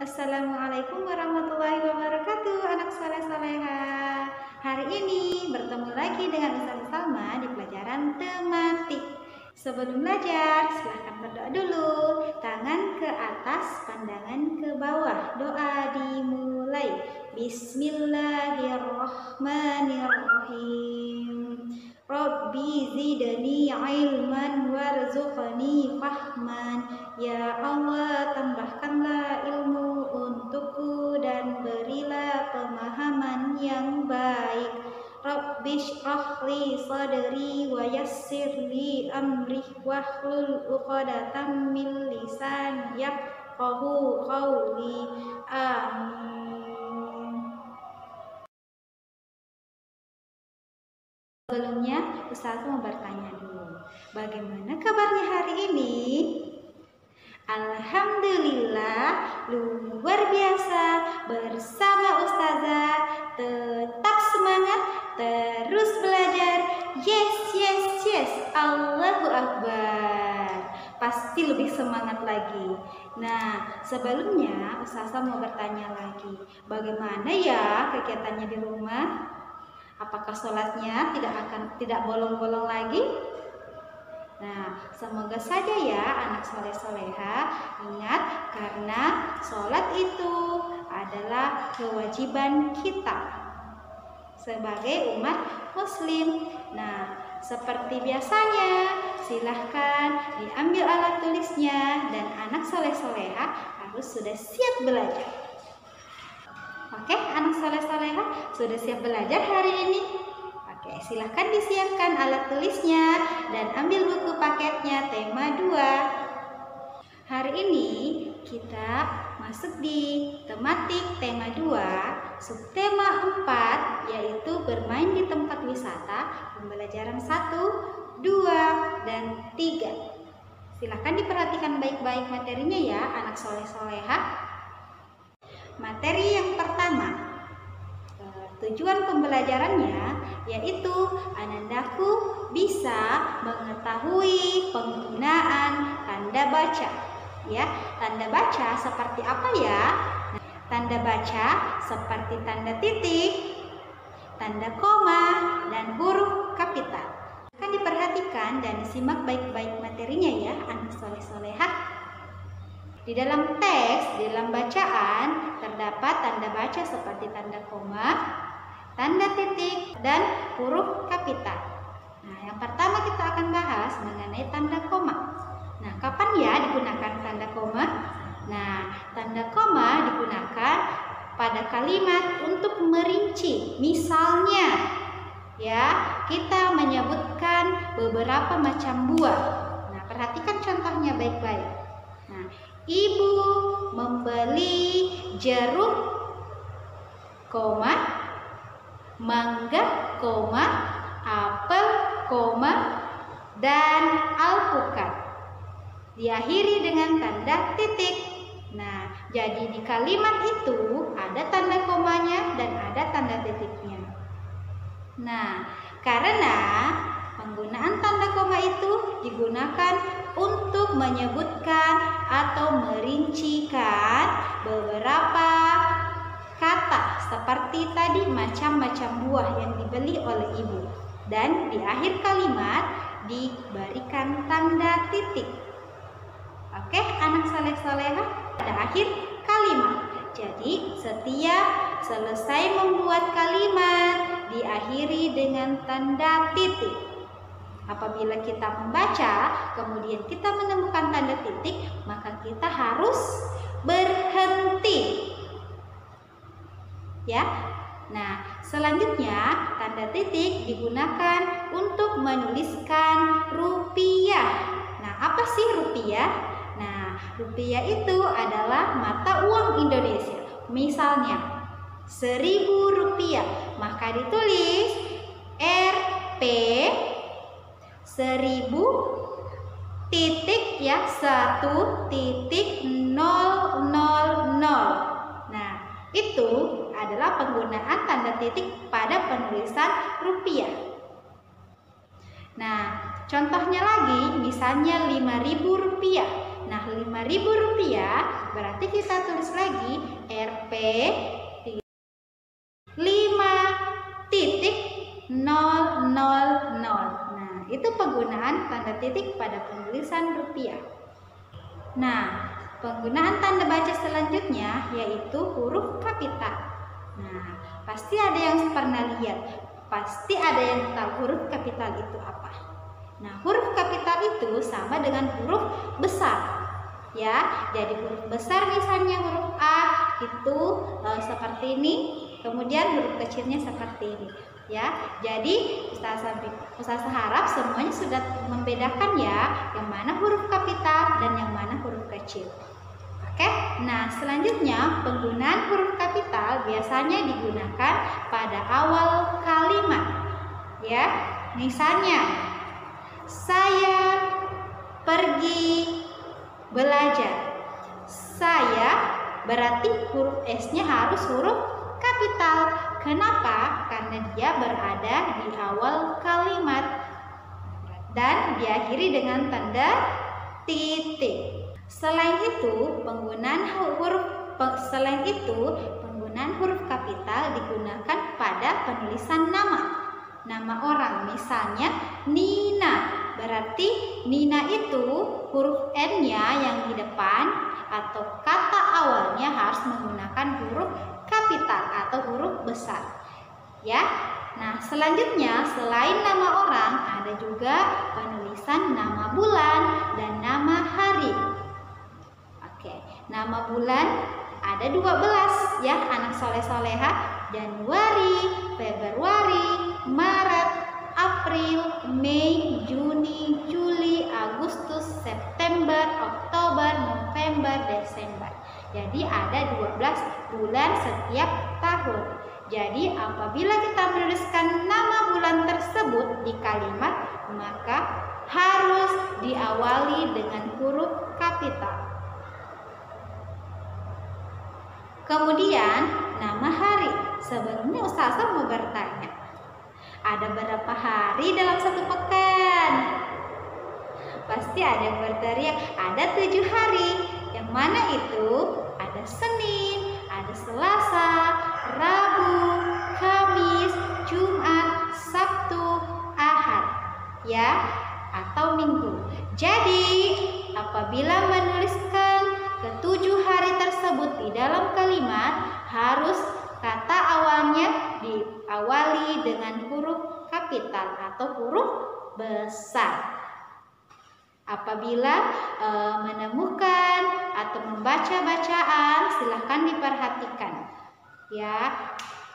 Assalamualaikum warahmatullahi wabarakatuh, anak soleh soleha. Hari ini bertemu lagi dengan Ustazah Salma di pelajaran tematik. Sebelum belajar, silahkan berdoa dulu. Tangan ke atas, pandangan ke bawah. Doa dimulai. Bismillahirrahmanirrahim. Rabbi zidni ilman warzuqni fahman. Ya Allah, tambahkanlah ilmu untukku dan berilah pemahaman yang baik. Rabbi shrah li sadri wa yassir li amri wahlul 'uqdatam min lisani yafqahu qawli. Amin. Sebelumnya, Ustazah mau bertanya dulu, bagaimana kabarnya hari ini? Alhamdulillah, luar biasa. Bersama Ustazah, tetap semangat, terus belajar. Yes, yes, yes. Allahu Akbar. Pasti lebih semangat lagi. Nah, sebelumnya Ustazah mau bertanya lagi, bagaimana ya kegiatannya di rumah? Apakah sholatnya tidak bolong-bolong lagi? Nah, semoga saja ya anak soleh soleha ingat, karena sholat itu adalah kewajiban kita sebagai umat muslim. Nah, seperti biasanya, silahkan diambil alat tulisnya dan anak soleh soleha harus sudah siap belajar. Oke, anak soleh soleha sudah siap belajar hari ini? Oke, silahkan disiapkan alat tulisnya dan ambil buku paketnya tema 2. Hari ini kita masuk di tematik tema 2, subtema 4, yaitu bermain di tempat wisata, pembelajaran 1, 2, dan 3. Silahkan diperhatikan baik-baik materinya ya anak soleh soleha. Materi yang pertama, tujuan pembelajarannya yaitu anandaku bisa mengetahui penggunaan tanda baca. Ya, tanda baca seperti apa ya? Tanda baca seperti tanda titik, tanda koma, dan huruf kapital. Akan diperhatikan dan disimak baik-baik materinya ya anak soleh soleha. Di dalam teks, di dalam bacaan terdapat tanda baca seperti tanda koma, tanda titik, dan huruf kapital. Nah, yang pertama kita akan bahas mengenai tanda koma. Nah, kapan ya digunakan tanda koma? Nah, tanda koma digunakan pada kalimat untuk merinci. Misalnya, ya, kita menyebutkan beberapa macam buah. Nah, perhatikan contohnya baik-baik. Nah, ibu membeli jeruk, koma, mangga, koma, apel, koma, dan alpukat. Diakhiri dengan tanda titik. Nah, jadi di kalimat itu ada tanda komanya dan ada tanda titiknya. Nah, karena penggunaan tanda koma itu digunakan untuk menyebutkan atau merincikan beberapa kata seperti tadi macam-macam buah yang dibeli oleh ibu, dan di akhir kalimat diberikan tanda titik. Oke, anak soleh soleha, pada akhir kalimat. Jadi setiap selesai membuat kalimat diakhiri dengan tanda titik. Apabila kita membaca, kemudian kita menemukan tanda titik, maka kita harus berhenti. Ya. Nah, selanjutnya tanda titik digunakan untuk menuliskan rupiah. Nah, apa sih rupiah? Nah, rupiah itu adalah mata uang Indonesia. Misalnya 1.000 rupiah, maka ditulis Rp 1.000 titik ya 1.000. Nah, itu adalah penggunaan tanda titik pada penulisan rupiah. Nah, contohnya lagi, misalnya 5.000 rupiah. Nah, 5.000 rupiah berarti kita tulis lagi 5.000. Nah, itu penggunaan tanda titik pada penulisan rupiah. Nah, penggunaan tanda baca selanjutnya yaitu huruf kapital. Nah, pasti ada yang pernah lihat, pasti ada yang tahu huruf kapital itu apa. Nah, huruf kapital itu sama dengan huruf besar. Ya, jadi huruf besar misalnya huruf A itu seperti ini, kemudian huruf kecilnya seperti ini. Ya, jadi Ustazah harap semuanya sudah membedakan ya, yang mana huruf kapital dan yang mana huruf kecil. Oke, nah selanjutnya penggunaan huruf kapital biasanya digunakan pada awal kalimat. Ya, misalnya saya pergi belajar. Saya berarti huruf S-nya harus huruf kapital. Kenapa? Karena dia berada di awal kalimat dan diakhiri dengan tanda titik. Selain itu, penggunaan huruf kapital digunakan pada penulisan nama orang. Misalnya Nina, berarti Nina itu huruf N-nya yang di depan atau kata awalnya harus menggunakan huruf kapital atau huruf besar. Ya. Nah, selanjutnya selain nama orang ada juga penulisan nama bulan dan nama hari. Oke, nama bulan ada 12 ya, anak soleh-soleha. Januari, Februari, Maret, April, Mei, Juni, Juli, Agustus, September, Oktober, November, Desember. Jadi ada 12 bulan setiap tahun. Jadi apabila kita menuliskan nama bulan tersebut di kalimat, maka harus diawali dengan huruf kapital. Kemudian nama hari. Sebelumnya Ustazah mau bertanya, ada berapa hari dalam satu pekan? Pasti ada yang berteriak, ada 7 hari. Yang mana itu? Ada Senin, ada Selasa, Rabu, Kamis, Jumat, Sabtu, Ahad, ya, atau Minggu. Jadi apabila menuliskan ke-7 hari tersebut di dalam kalimat, harus kata awalnya diawali dengan huruf kapital atau huruf besar. Apabila menemukan atau membaca bacaan, silahkan diperhatikan. Ya.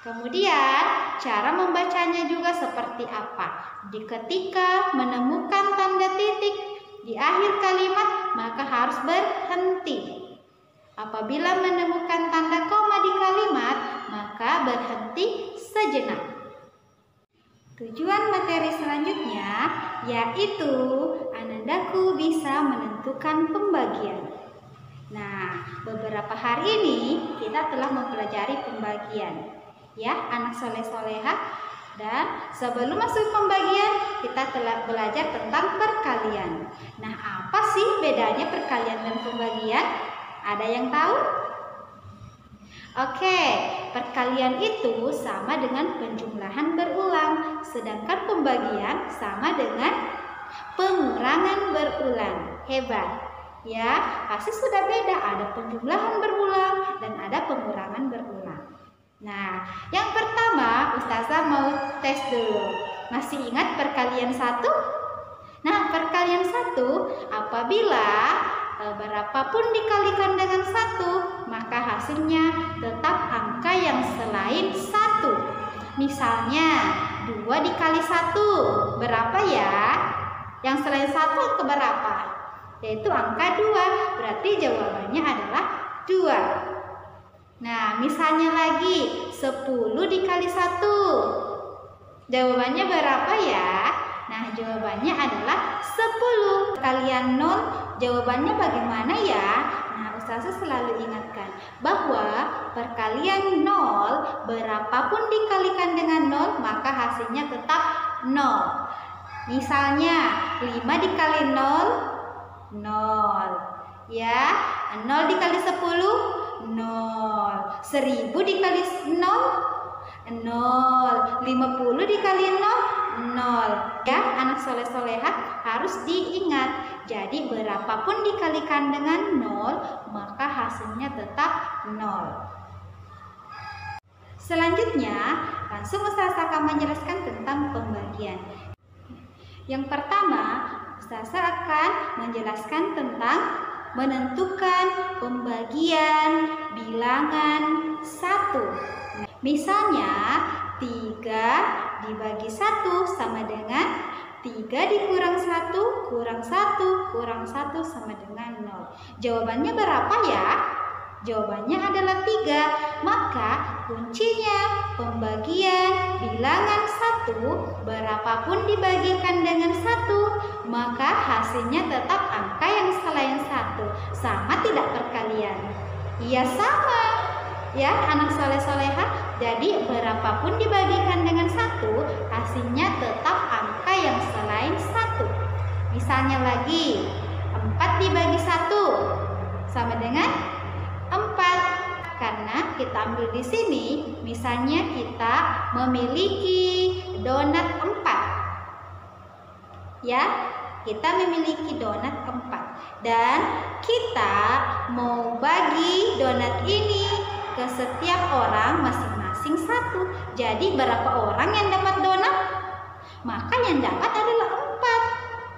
Kemudian cara membacanya juga seperti apa? Ketika menemukan tanda titik di akhir kalimat, maka harus berhenti. Apabila menemukan tanda koma di kalimat, maka berhenti sejenak. Tujuan materi selanjutnya yaitu Anandaku bisa menentukan pembagian. Nah, beberapa hari ini kita telah mempelajari pembagian, ya, anak soleh-soleha. Dan sebelum masuk pembagian, kita telah belajar tentang perkalian. Nah, apa sih bedanya perkalian dan pembagian? Ada yang tahu? Oke, perkalian itu sama dengan penjumlahan berulang, sedangkan pembagian sama dengan pengurangan berulang. Hebat, ya, pasti sudah beda. Ada penjumlahan berulang dan ada pengurangan berulang. Nah, yang pertama Ustazah mau tes dulu. Masih ingat perkalian 1? Nah, perkalian 1 apabila berapapun dikalikan dengan 1, maka hasilnya tetap angka yang selain 1. Misalnya 2 dikali 1 berapa ya? Yang selain 1 ke berapa? Yaitu angka 2. Berarti jawabannya adalah 2. Nah, misalnya lagi 10 dikali 1. Jawabannya berapa ya? Nah, jawabannya adalah 10. Kalian 0, jawabannya bagaimana ya? Nah, Ustazah selalu ingatkan bahwa perkalian 0, berapapun dikalikan dengan 0, maka hasilnya tetap 0. Misalnya 5 dikali 0, 0. Ya, 0 dikali 10, 0. 1000 dikali 0, 0. 50 dikali 0, 0. Ya, anak soleh-soleha harus diingat. Jadi berapapun dikalikan dengan 0, maka hasilnya tetap 0. Selanjutnya, langsung Ustazah akan menjelaskan tentang pembagian. Yang pertama, Ustazah akan menjelaskan tentang menentukan pembagian bilangan 1. Misalnya, 3 dibagi 1 sama dengan 3 dikurang 1 kurang 1 kurang 1 sama dengan 0. Jawabannya berapa ya? Jawabannya adalah 3. Maka kuncinya pembagian bilangan 1, berapapun dibagikan dengan 1, maka hasilnya tetap angka yang selain 1. Sama tidak perkalian? Iya, sama. Ya, anak soleh-soleha. Jadi berapapun dibagikan dengan 1, hasilnya tetap angka yang selain 1. Misalnya lagi, 4 dibagi 1 sama dengan 4. Karena kita ambil di sini, misalnya kita memiliki donat 4. Ya, kita memiliki donat 4 dan kita mau bagi donat ini ke setiap orang masing-masing 1. Jadi berapa orang yang dapat donat? Maka yang dapat adalah 4.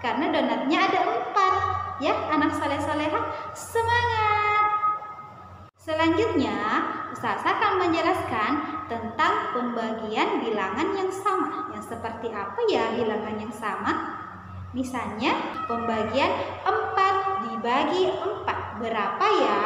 Karena donatnya ada 4. Ya, anak soleh-soleha, semangat! Selanjutnya, Ustazah akan menjelaskan tentang pembagian bilangan yang sama. Yang seperti apa ya bilangan yang sama? Misalnya, pembagian 4 dibagi 4. Berapa ya?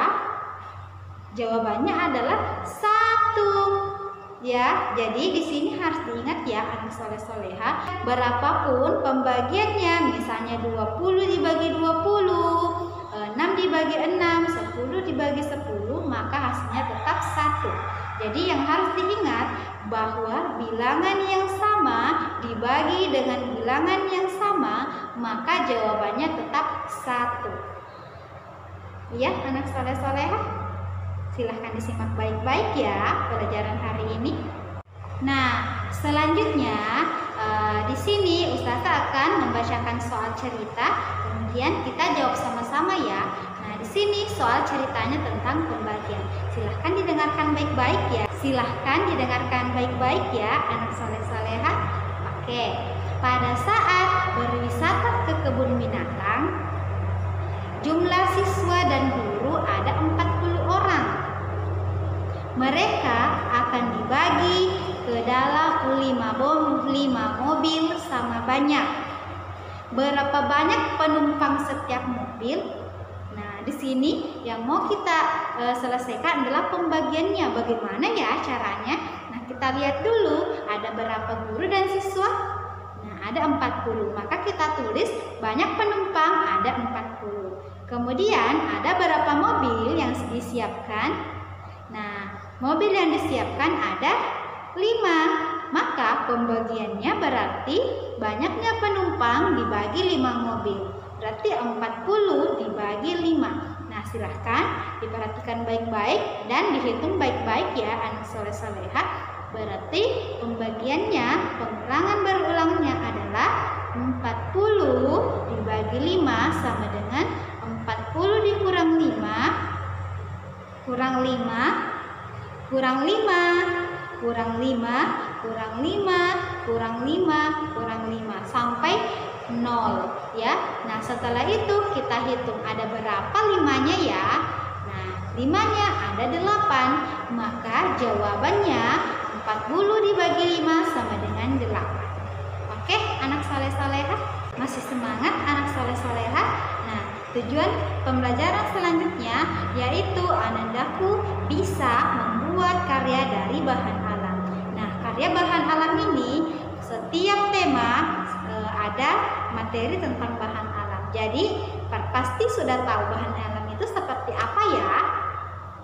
Jawabannya adalah 1. Ya, jadi di sini harus diingat ya anak soleh-soleha, berapapun pembagiannya, misalnya 20 dibagi 20, 6 dibagi 6, 10 dibagi 10, maka hasilnya tetap 1. Jadi yang harus diingat bahwa bilangan yang sama dibagi dengan bilangan yang sama, maka jawabannya tetap 1. Ya, anak soleh-soleha, silahkan disimak baik-baik ya pelajaran hari ini. Nah, selanjutnya di sini Ustazah akan membacakan soal cerita, kemudian kita jawab sama-sama ya. Nah, di sini soal ceritanya tentang pembagian. Silahkan didengarkan baik-baik ya. Silahkan didengarkan baik-baik ya, anak soleh-soleha. Oke, pada saat berwisata ke kebun binatang, jumlah siswa dan guru ada 40 orang. Mereka akan dibagi ke dalam 5 mobil sama banyak. Berapa banyak penumpang setiap mobil? Nah, di sini yang mau kita selesaikan adalah pembagiannya. Bagaimana ya caranya? Nah, kita lihat dulu ada berapa guru dan siswa. Nah, ada 40. Maka kita tulis banyak penumpang, ada 40. Kemudian ada berapa mobil yang disiapkan? Nah, mobil yang disiapkan ada 5. Maka pembagiannya berarti banyaknya penumpang dibagi 5 mobil. Berarti 40 dibagi 5. Nah, silahkan diperhatikan baik-baik dan dihitung baik-baik ya anak soleh-soleha. Berarti pembagiannya, pengulangan berulangnya adalah 40 dibagi 5 sama dengan 40 dikurang 5 kurang 5 kurang 5 kurang 5 kurang 5 kurang 5 kurang 5 sampai 0 ya. Nah, setelah itu kita hitung ada berapa 5-nya ya. Nah, 5-nya ada 8. Maka jawabannya 40 dibagi 5 sama dengan 8. Oke, anak soleh-soleha, masih semangat anak soleh-soleha? Nah, tujuan pembelajaran selanjutnya yaitu Anandaku bisa membuat karya dari bahan alam. Nah, karya bahan alam ini setiap tema ada materi tentang bahan alam. Jadi pasti sudah tahu bahan alam itu seperti apa ya.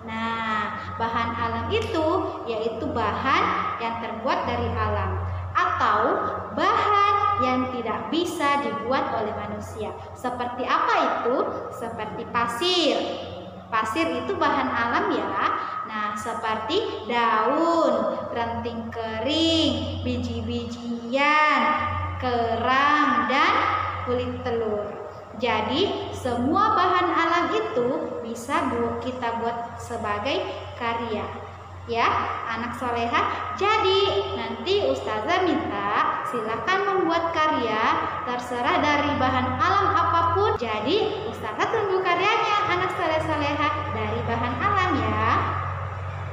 Nah, bahan alam itu yaitu bahan yang terbuat dari alam atau bahan yang tidak bisa dibuat oleh manusia. Seperti apa itu? Seperti pasir. Pasir itu bahan alam ya. Nah, seperti daun, ranting kering, biji-bijian, kerang, dan kulit telur. Jadi, semua bahan alam itu bisa kita buat sebagai karya. Ya, anak soleha. Jadi, nanti Ustazah minta silakan membuat karya terserah dari bahan alam apapun. Jadi, Ustazah tunggu karyanya anak soleha dari bahan alam ya.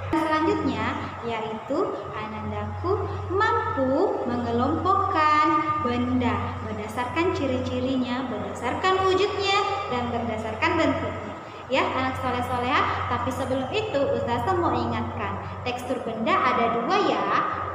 Selanjutnya yaitu Anandaku mampu mengelompokkan benda berdasarkan ciri-cirinya, berdasarkan wujudnya, dan berdasarkan bentuknya. Ya anak soleh-soleha, tapi sebelum itu Ustazah mau ingatkan, tekstur benda ada dua ya.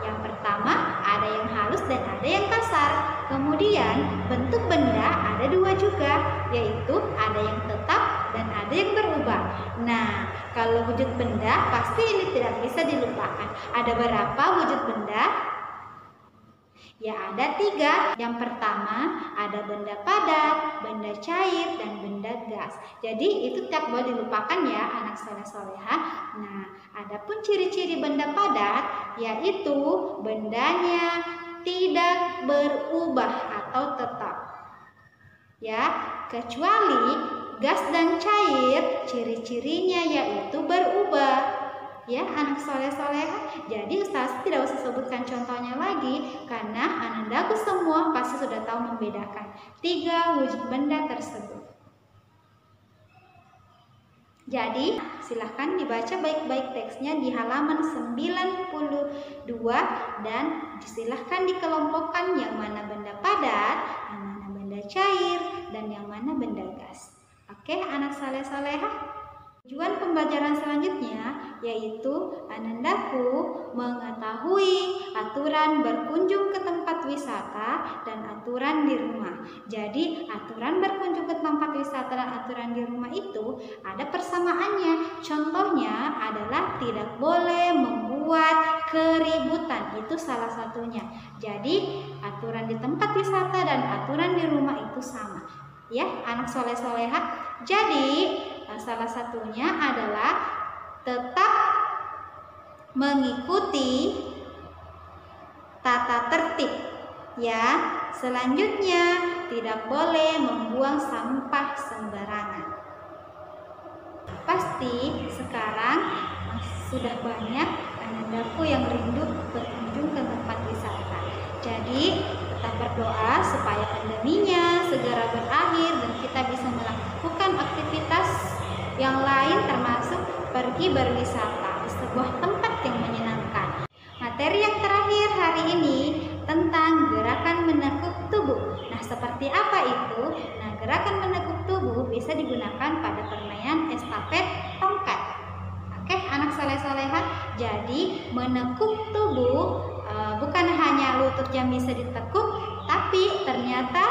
Yang pertama ada yang halus dan ada yang kasar. Kemudian bentuk benda ada dua juga, yaitu ada yang tetap dan ada yang berubah. Nah, kalau wujud benda pasti ini tidak bisa dilupakan. Ada berapa wujud benda? Ya ada 3. Yang pertama ada benda padat, benda cair, dan benda gas. Jadi itu tidak boleh dilupakan ya anak soleh-soleha. Nah, adapun ciri-ciri benda padat yaitu bendanya tidak berubah atau tetap. Ya, kecuali gas dan cair ciri-cirinya yaitu berubah. Ya anak soleh-soleha, jadi Ustazah tidak usah sebutkan contohnya lagi karena Anandaku semua pasti sudah tahu membedakan 3 wujud benda tersebut. Jadi silahkan dibaca baik-baik teksnya di halaman 92 dan silahkan dikelompokkan yang mana benda padat, yang mana benda cair, dan yang mana benda gas. Oke anak soleh-soleha. Tujuan pembelajaran selanjutnya yaitu Anandaku mengetahui aturan berkunjung ke tempat wisata dan aturan di rumah. Jadi aturan berkunjung ke tempat wisata dan aturan di rumah itu ada persamaannya. Contohnya adalah tidak boleh membuat keributan, itu salah satunya. Jadi aturan di tempat wisata dan aturan di rumah itu sama. Ya anak soleh-soleha. Jadi salah satunya adalah tetap mengikuti tata tertib ya. Selanjutnya tidak boleh membuang sampah sembarangan. Pasti sekarang sudah banyak Anandaku yang rindu berkunjung ke tempat wisata. Jadi tetap berdoa supaya pandeminya segera berakhir dan kita bisa melakukan aktivitas yang lain termasuk pergi berwisata di sebuah tempat yang menyenangkan. Materi yang terakhir hari ini tentang gerakan menekuk tubuh. Nah, seperti apa itu? Nah, gerakan menekuk tubuh bisa digunakan pada permainan estafet tongkat. Oke, anak soleh-soleha. Jadi, menekuk tubuh bukan hanya lutut yang bisa ditekuk, tapi ternyata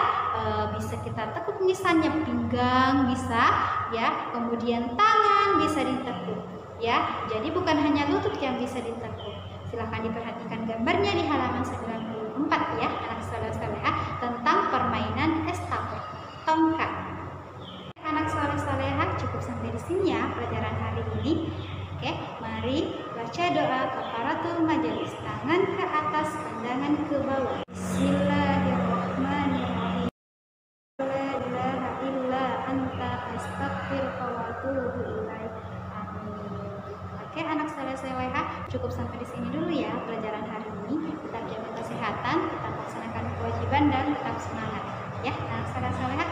bisa kita tekuk, misalnya pinggang bisa ya, kemudian tangan bisa ditekuk ya. Jadi bukan hanya lutut yang bisa ditekuk. Silahkan diperhatikan gambarnya di halaman 94 ya anak soleh-soleha tentang permainan estafet tongkat. Anak soleh-soleha, cukup sampai di sini ya pelajaran hari ini. Oke, mari baca doa kafaratul majelis. Tangan ke atas, pandangan ke bawah. Bismillahirrahmanirrahim. La ilaha illa anta astaghfiruka wa atubu ilaik. Amin. Oke, anak soleh-soleha, cukup sampai di sini dulu ya pelajaran hari ini. Tetap jaga kesehatan, tetap laksanakan kewajiban dan tetap semangat. Ya, anak soleh-soleha.